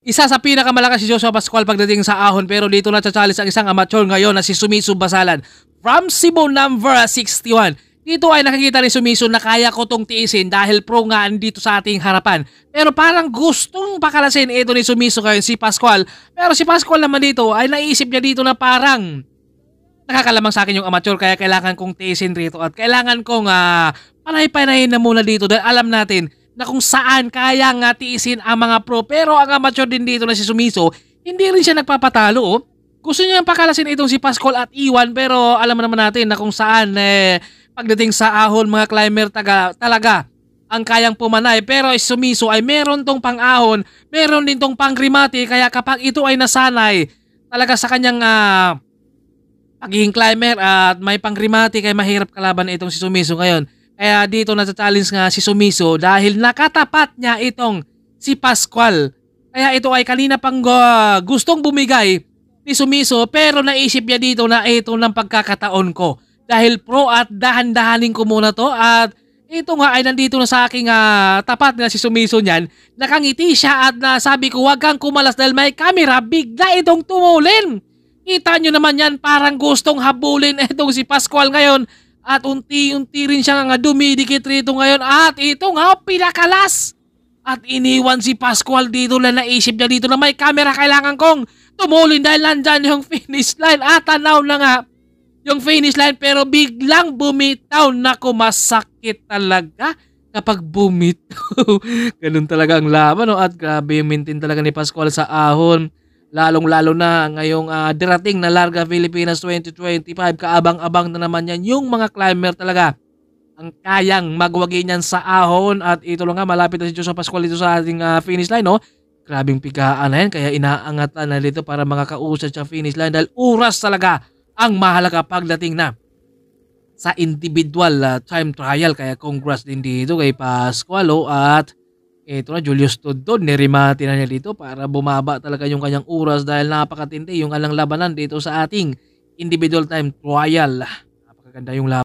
Isa sa pinakamalakas si Joshua Pascual pagdating sa ahon, pero dito na challenge ang isang amateur ngayon na si Sumiso Basalan from Cebu number 61. Dito ay nakikita ni Sumiso na kaya ko tong tiisin dahil pro nga dito sa ating harapan. Pero parang gustong pakalasin ito ni Sumiso ngayon si Pascual. Pero si Pascual naman dito ay naisip niya dito na parang nakakalamang sa akin yung amateur, kaya kailangan kong tiisin rito at kailangan kong panay-panayin na muna dito dahil alam natin na kung saan kaya nga tiisin ang mga pro. Pero ang amateur din dito na si Sumiso, hindi rin siya nagpapatalo. Oh. Gusto niya pakalasin itong si Pascual at Iwan, pero alam naman natin na kung saan pagdating sa ahon mga climber talaga ang kayang pumanay. Pero si Sumiso ay meron tong pang-ahon, meron din tong pang-grimati, kaya kapag ito ay nasanay talaga sa kanyang pagiging climber at may pang-grimati, kaya mahirap kalaban itong si Sumiso ngayon. Kaya dito na-challenge nga si Sumiso dahil nakatapat niya itong si Pascual. Kaya ito ay kanina pang gustong bumigay ni Sumiso, pero naisip niya dito na ito ng pagkakataon ko. Dahil pro at dahan-dahanin ko muna to at ito nga ay nandito na sa aking tapat na si Sumiso niyan. Nakangiti siya at sabi ko wag kang kumalas dahil may camera, bigla itong tumulin. Kita nyo naman yan, parang gustong habulin itong si Pascual ngayon. At unti-unti rin siya nga dumidikit rito ngayon. At ito nga, pinakalas. At iniwan si Pascual dito na naisip niya dito na may camera. Kailangan kong tumulin dahil nandyan yung finish line. At tanaw na nga yung finish line. Pero biglang bumitaw. Naku, masakit talaga kapag bumitaw. Ganun talaga ang laban. No? At grabe yung maintain talaga ni Pascual sa ahon. Lalong-lalo na ngayong darating na Larga Pilipinas 2025, kaabang-abang na naman yan yung mga climber talaga ang kayang magwagi niyan sa ahon. At ito lang nga, malapit na si Joshua Pascual dito sa ating finish line. No? Grabing pigaan na yan, kaya inaangatan na dito para makakausad sa finish line dahil oras talaga ang mahalaga pagdating na sa individual time trial. Kaya congrats din dito kay Pascual. At ito na, Julius Toddon, nirimati na niya dito para bumaba talaga yung kanyang oras dahil napakatindi yung alang labanan dito sa ating individual time trial. Napakaganda yung laban.